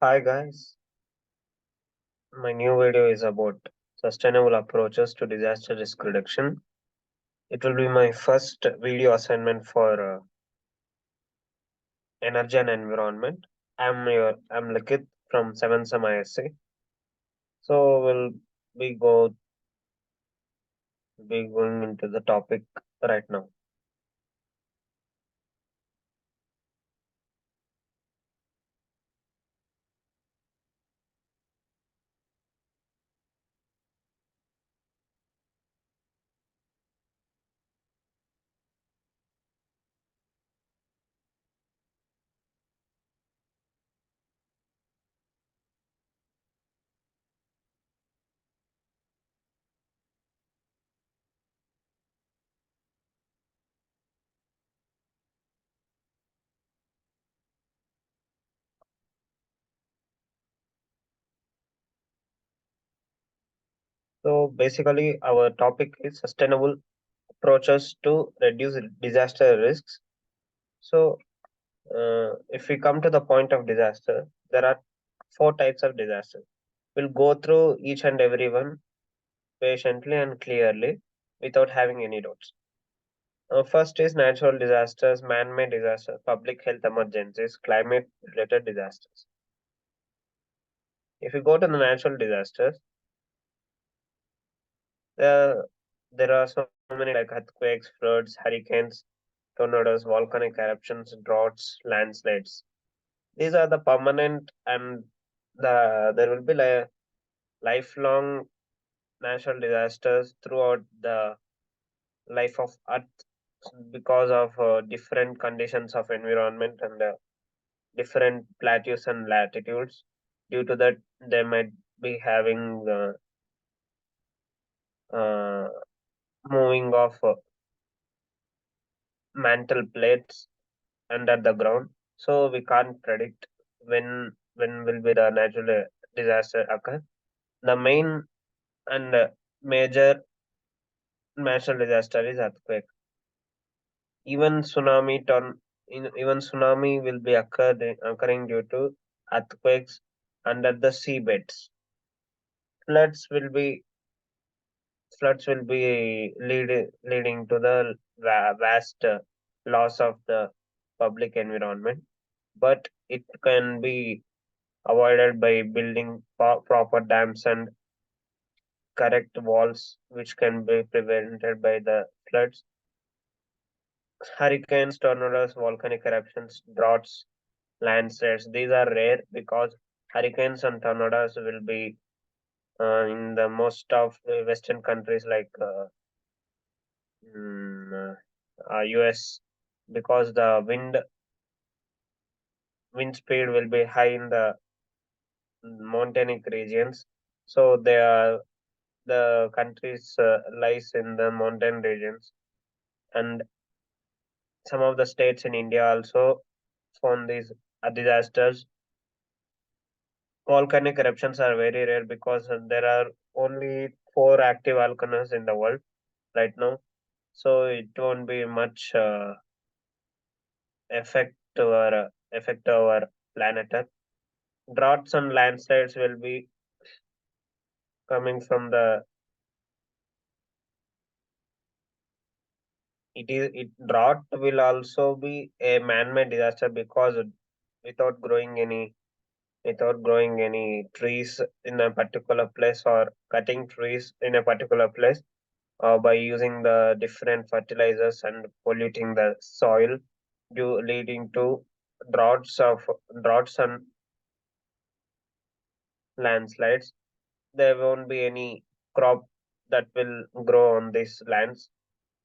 Hi guys, my new video is about sustainable approaches to disaster risk reduction. It will be my first video assignment for energy and environment. I'm Likith from 7th Sem ISC. So we'll be going into the topic right now. So basically our topic is sustainable approaches to reduce disaster risks. So if we come to the point of disaster, there are four types of disaster. We'll go through each and every one patiently and clearly without having any doubts. First is natural disasters, man made disasters, public health emergencies, climate related disasters. If you go to the natural disasters, there, there are so many like earthquakes, floods, hurricanes, tornadoes, volcanic eruptions, droughts, landslides. These are the permanent and there will be like lifelong natural disasters throughout the life of Earth because of different conditions of environment and different plateaus and latitudes. Due to that, they might be having uh, moving of mantle plates under the ground. So we can't predict when will be the natural disaster occur. The main and major natural disaster is earthquake. Even even tsunami will be occurring due to earthquakes under the seabeds. Floods will be leading to the vast loss of the public environment, but it can be avoided by building proper dams and correct walls, which can be prevented by the floods. Hurricanes, tornadoes, volcanic eruptions, droughts, landslides. These are rare because hurricanes and tornadoes will be in the most of Western countries like US because the wind speed will be high in the mountainic regions. So the countries lies in the mountain regions, and some of the states in India also found these disasters. Volcanic eruptions are very rare because there are only four active volcanoes in the world right now, so it won't be much affect our planet Earth. Droughts and landslides will be coming from the it drought will also be a man-made disaster because without growing any without growing any trees in a particular place or cutting trees in a particular place or by using the different fertilizers and polluting the soil due leading to droughts and landslides. There won't be any crop that will grow on these lands.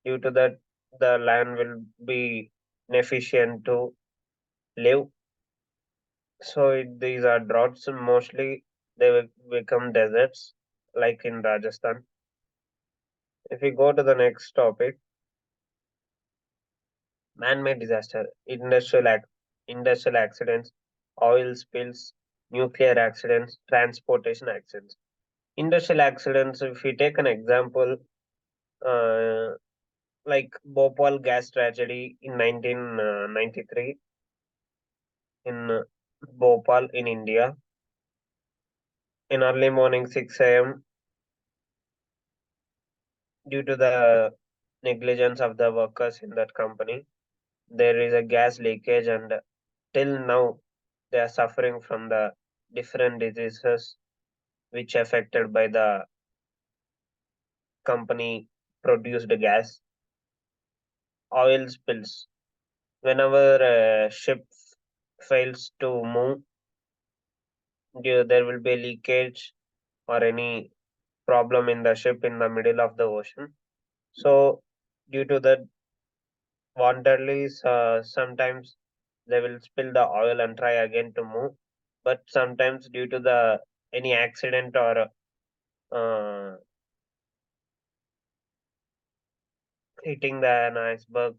Due to that, the land will be inefficient to live. So these are droughts. Mostly they will become deserts, like in Rajasthan. If we go to the next topic, man-made disaster, industrial accidents, oil spills, nuclear accidents, transportation accidents. Industrial accidents. If we take an example, uh, like Bhopal gas tragedy in 1993 in Bhopal in India. In early morning 6 a.m., due to the negligence of the workers in that company, there is a gas leakage, and till now they are suffering from the different diseases which affected by the company produced gas. Oil spills. Whenever a ship fails to move, there will be leakage or any problem in the ship in the middle of the ocean. So, due to that, wantedly, sometimes they will spill the oil and try again to move. But sometimes, due to the any accident or hitting an iceberg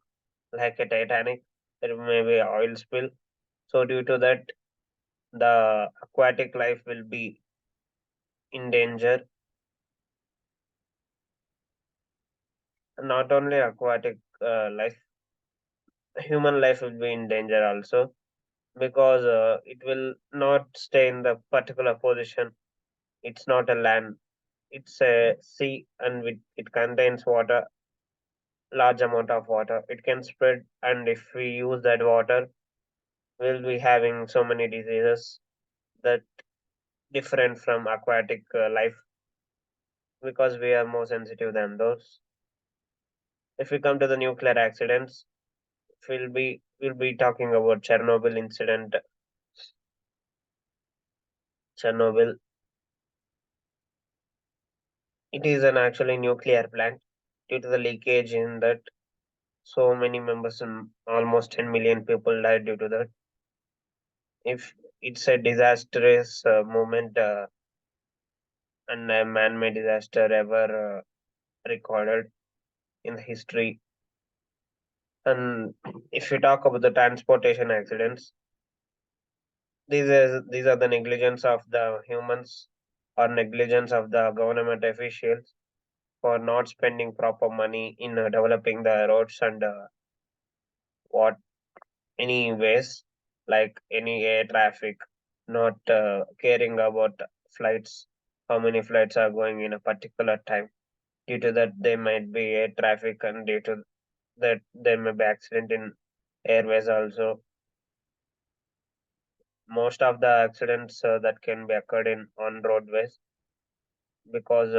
like a Titanic, there may be oil spill. So, due to that, the aquatic life will be in danger. Not only aquatic life, human life will be in danger also, because it will not stay in the particular position. It's not a land, it's a sea, and it contains water, large amount of water. It can spread, and if we use that water, we'll be having so many diseases that different from aquatic life, because we are more sensitive than those. If we come to the nuclear accidents, we'll be talking about Chernobyl incident. Chernobyl, it is an actually nuclear plant. Due to the leakage in that, so many members and almost 10 million people died due to that. If it's a disastrous moment and a man-made disaster ever recorded in history. And if you talk about the transportation accidents, these are the negligence of the humans or negligence of the government officials for not spending proper money in developing the roads and what any ways, like any air traffic, not caring about flights, how many flights are going in a particular time. Due to that, there might be air traffic, and due to that, there may be accident in airways also. Most of the accidents that can be occurred in on roadways, because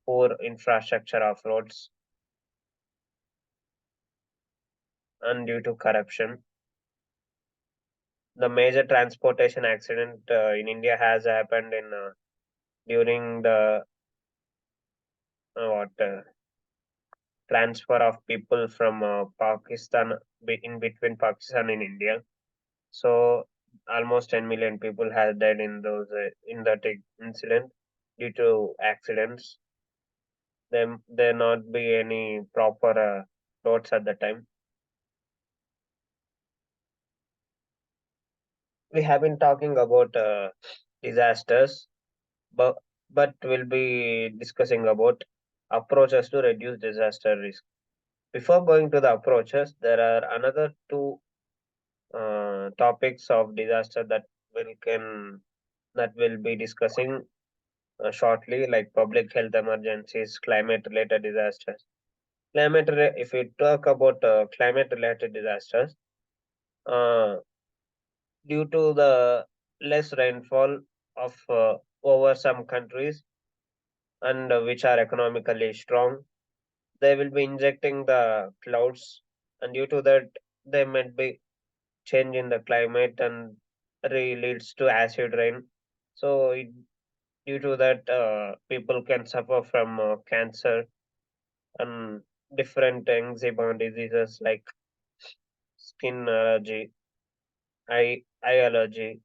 poor infrastructure of roads and due to corruption. The major transportation accident in India has happened in during the what transfer of people from Pakistan, in between Pakistan and India. So almost 10 million people have died in those in that incident due to accidents. There not be any proper roads at the time. We have been talking about disasters, but we'll be discussing about approaches to reduce disaster risk. Before going to the approaches, there are another two topics of disaster that we'll be discussing shortly, like public health emergencies, climate related disasters. If we talk about climate related disasters, uh, due to the less rainfall of over some countries, and which are economically strong, they will be injecting the clouds, and due to that, there might be change in the climate, and leads to acid rain. So due to that, people can suffer from cancer and different eczema diseases like skin allergy, eye allergy.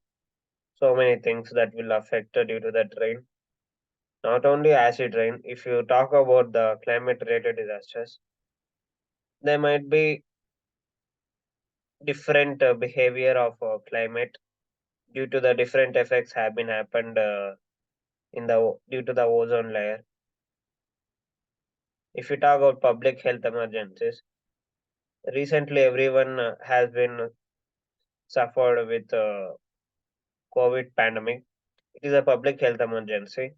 So many things that will affect due to that rain. Not only acid rain, if you talk about the climate related disasters, there might be different behavior of climate due to the different effects have been happened in the due to the ozone layer. If you talk about public health emergencies, recently everyone has been suffered with COVID pandemic. It is a public health emergency.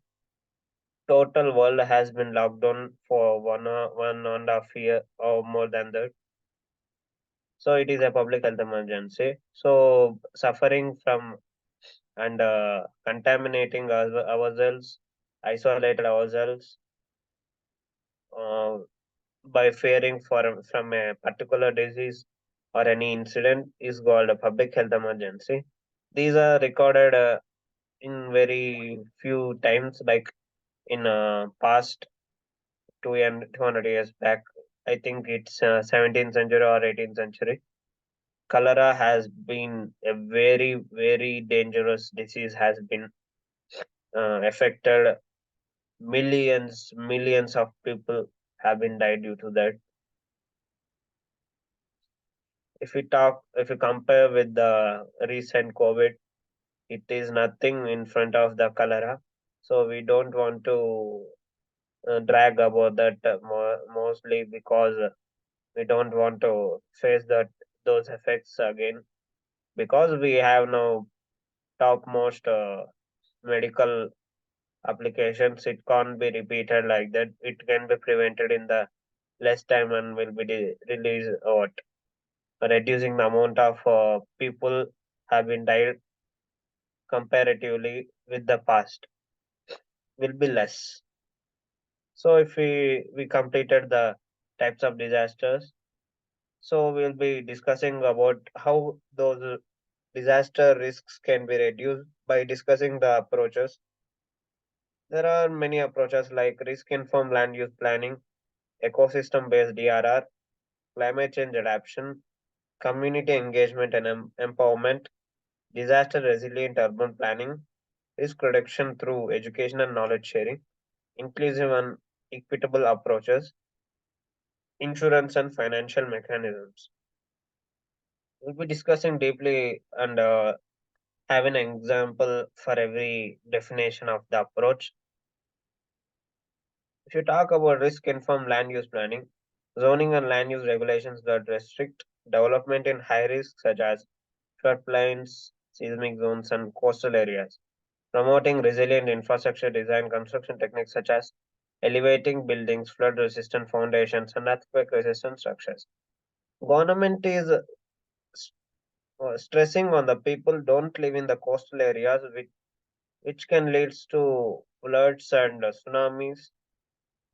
Total world has been locked down for 1.5 year or more than that. So it is a public health emergency. So suffering from and contaminating ourselves, isolated ourselves uh, by fearing from a particular disease or any incident is called a public health emergency. These are recorded in very few times, like in past 200 years back. I think it's 17th century or 18th century. Cholera has been a very, very dangerous disease, has been affected millions of people have been died due to that. If we compare with the recent COVID, it is nothing in front of the cholera. So we don't want to drag about that mostly because we don't want to face that those effects again, because we have now topmost medical applications. It can't be repeated like that. It can be prevented in the less time and will be released out, reducing the amount of people have been died comparatively with the past will be less. So if we completed the types of disasters, so we'll be discussing about how those disaster risks can be reduced by discussing the approaches. There are many approaches like risk informed land use planning, ecosystem based DRR, climate change adaptation, community engagement and empowerment, disaster resilient urban planning, risk reduction through education and knowledge sharing, inclusive and equitable approaches, insurance and financial mechanisms. We'll be discussing deeply and have an example for every definition of the approach. If you talk about risk informed land use planning, zoning and land use regulations that restrict development in high risk, such as floodplains, seismic zones, and coastal areas, promoting resilient infrastructure design, construction techniques such as elevating buildings, flood resistant foundations, and earthquake resistant structures. Government is stressing on the people don't live in the coastal areas, which can lead to floods and tsunamis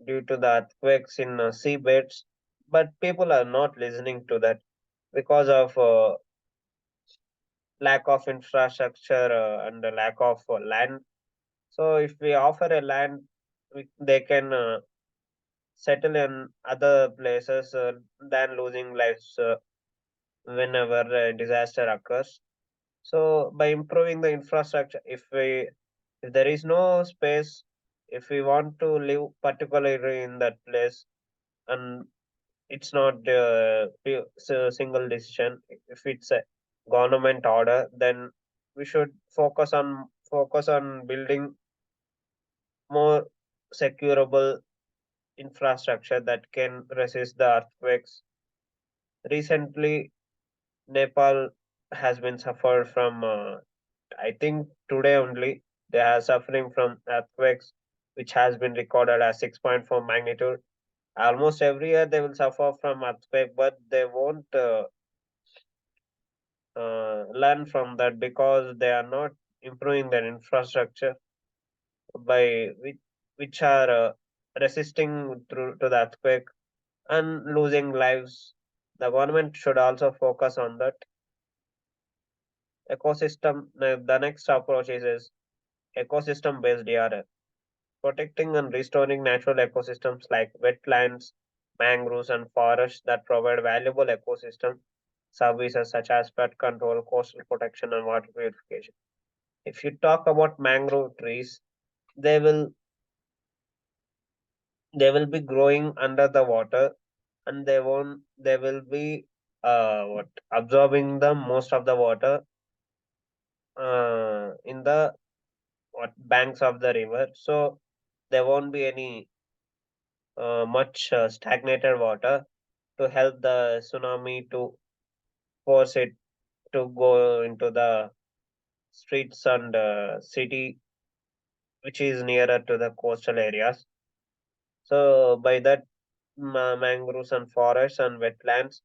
due to the earthquakes in seabeds. But people are not listening to that because of lack of infrastructure and the lack of land. So if we offer a land, they can settle in other places than losing lives whenever a disaster occurs. So by improving the infrastructure, if there is no space, if we want to live particularly in that place, and it's not a single decision. If it's a government order, then we should focus on building more securable infrastructure that can resist the earthquakes. Recently, Nepal has been suffered from. I think today only they are suffering from earthquakes, which has been recorded as 6.4 magnitude. Almost every year they will suffer from earthquake, but they won't learn from that because they are not improving their infrastructure by which are resisting through to the earthquake and losing lives. The government should also focus on that ecosystem. The next approach is ecosystem based DRR, protecting and restoring natural ecosystems like wetlands, mangroves, and forests that provide valuable ecosystem services such as pest control, coastal protection, and water purification. If you talk about mangrove trees, they will they will be growing under the water, and they will be what absorbing the most of the water in the what banks of the river. So there won't be any much stagnated water to help the tsunami to force it to go into the streets and city which is nearer to the coastal areas. So by that, mangroves and forests and wetlands,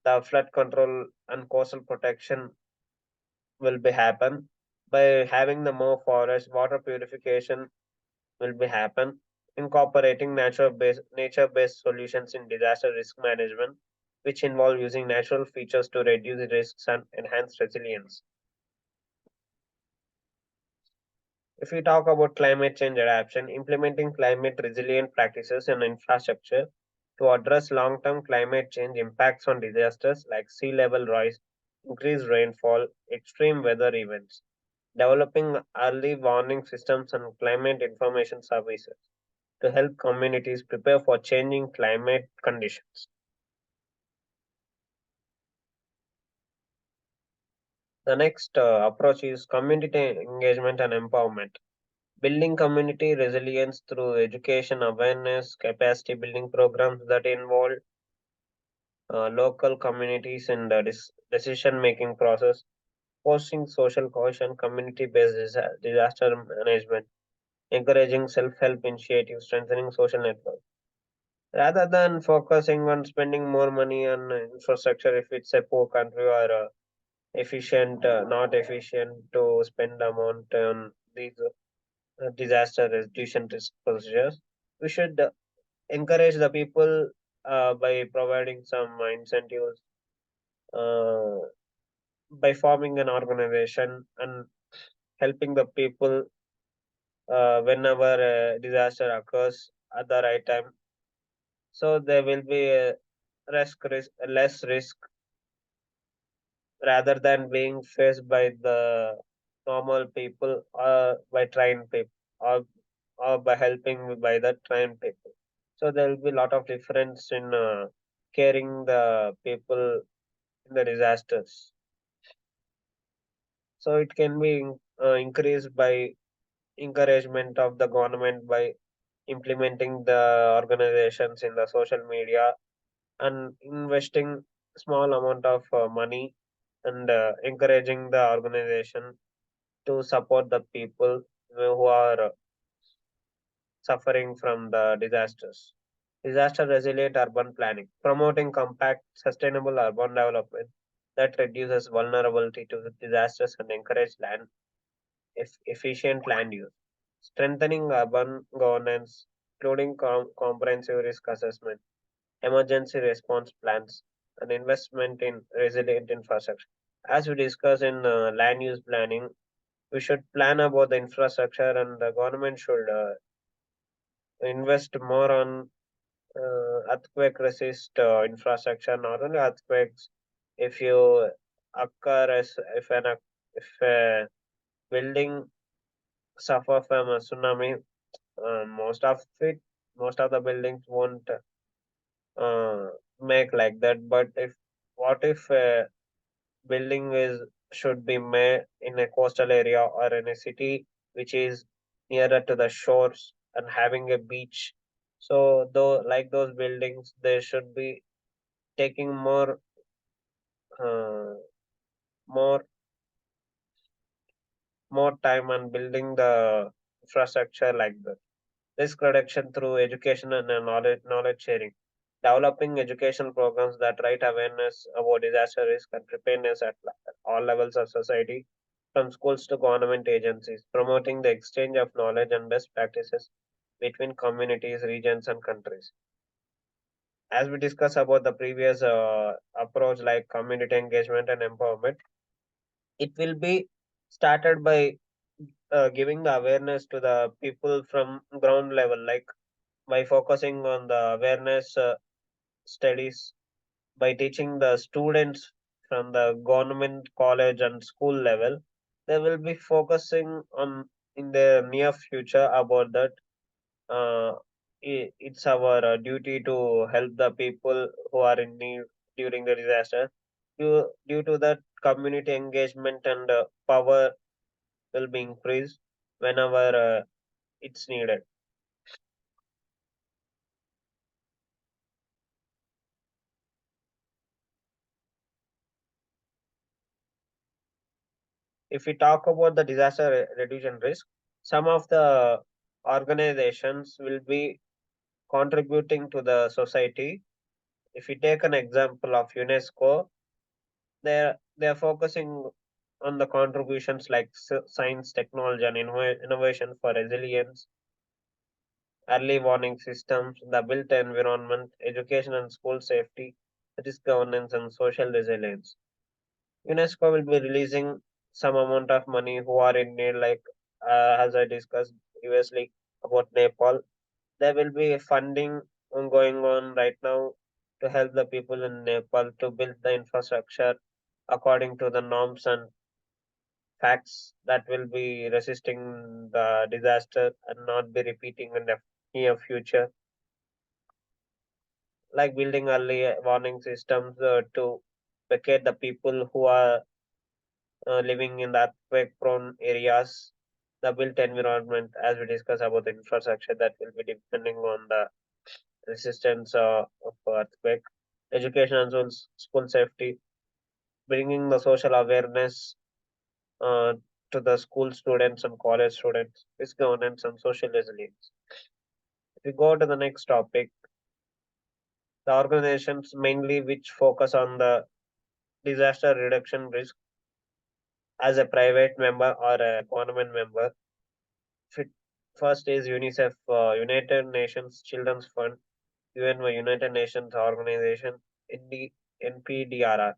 the flood control and coastal protection will be happen. By having the more forest, water purification will be happen. Incorporating nature based solutions in disaster risk management, which involve using natural features to reduce risks and enhance resilience. If we talk about climate change adaptation, implementing climate resilient practices and infrastructure to address long term climate change impacts on disasters like sea level rise, increased rainfall, extreme weather events, developing early warning systems and climate information services to help communities prepare for changing climate conditions. The next approach is community engagement and empowerment. Building community resilience through education, awareness, capacity building programs that involve local communities in the decision making process, fostering social cohesion, community based disaster management, encouraging self help initiatives, strengthening social networks. Rather than focusing on spending more money on infrastructure if it's a poor country or efficient, not efficient to spend amount on these disaster resolution risk procedures, we should encourage the people by providing some incentives, uh, by forming an organization and helping the people whenever a disaster occurs at the right time. So there will be a less risk rather than being faced by the normal people or by trained people or, or by helping by the trained people. So there will be a lot of difference in caring the people in the disasters. So it can be increased by encouragement of the government by implementing the organizations in the social media and investing small amount of money and encouraging the organization to support the people who are suffering from the disasters. Disaster resilient urban planning, promoting compact, sustainable urban development that reduces vulnerability to disasters and encourage efficient land use. Strengthening urban governance, including comprehensive risk assessment, emergency response plans, and investment in resilient infrastructure. As we discussed in land use planning, we should plan about the infrastructure, and the government should invest more on earthquake resist infrastructure, not only earthquakes. If you occur as if a building suffer from a tsunami, most of the buildings won't uh, make like that. But if what if a building is should be made in a coastal area or in a city which is nearer to the shores and having a beach? So though like those buildings, they should be taking uh, more more time on building the infrastructure like that. Risk reduction through education and knowledge sharing. Developing educational programs that raise awareness about disaster risk and preparedness at all levels of society, from schools to government agencies, promoting the exchange of knowledge and best practices between communities, regions, and countries. As we discussed about the previous approach like community engagement and empowerment, it will be started by giving the awareness to the people from ground level, like by focusing on the awareness studies, by teaching the students from the government college and school level. They will be focusing on in the near future about that. uh, it's our duty to help the people who are in need during the disaster. Due to that, community engagement and power will be increased whenever it's needed. If we talk about the disaster reduction risk, some of the organizations will be contributing to the society. If we take an example of UNESCO, they're focusing on the contributions like science, technology, and innovation for resilience, early warning systems, the built environment, education and school safety, risk governance, and social resilience. UNESCO will be releasing some amount of money who are in need, like as I discussed previously about Nepal. There will be funding going on right now to help the people in Nepal to build the infrastructure according to the norms and facts that will be resisting the disaster and not be repeating in the near future, like building early warning systems to vacate the people who are living in the earthquake prone areas, the built environment, as we discussed about the infrastructure that will be depending on the resistance of earthquake, education and school safety, bringing the social awareness uh, to the school students and college students, risk governance and social resilience. If we go to the next topic, the organizations mainly which focus on the disaster reduction risk as a private member or a government member. Fit- First is UNICEF, United Nations Children's Fund, UNY, United Nations Organization, ND, NPDRR,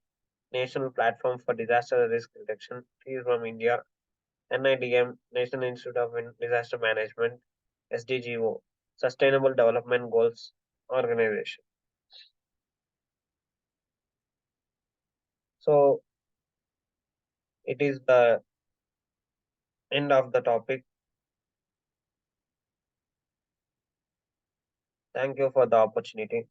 National Platform for Disaster Risk Reduction, is from India, NIDM, National Institute of Disaster Management, SDGO, Sustainable Development Goals Organization. So it is the end of the topic. Thank you for the opportunity.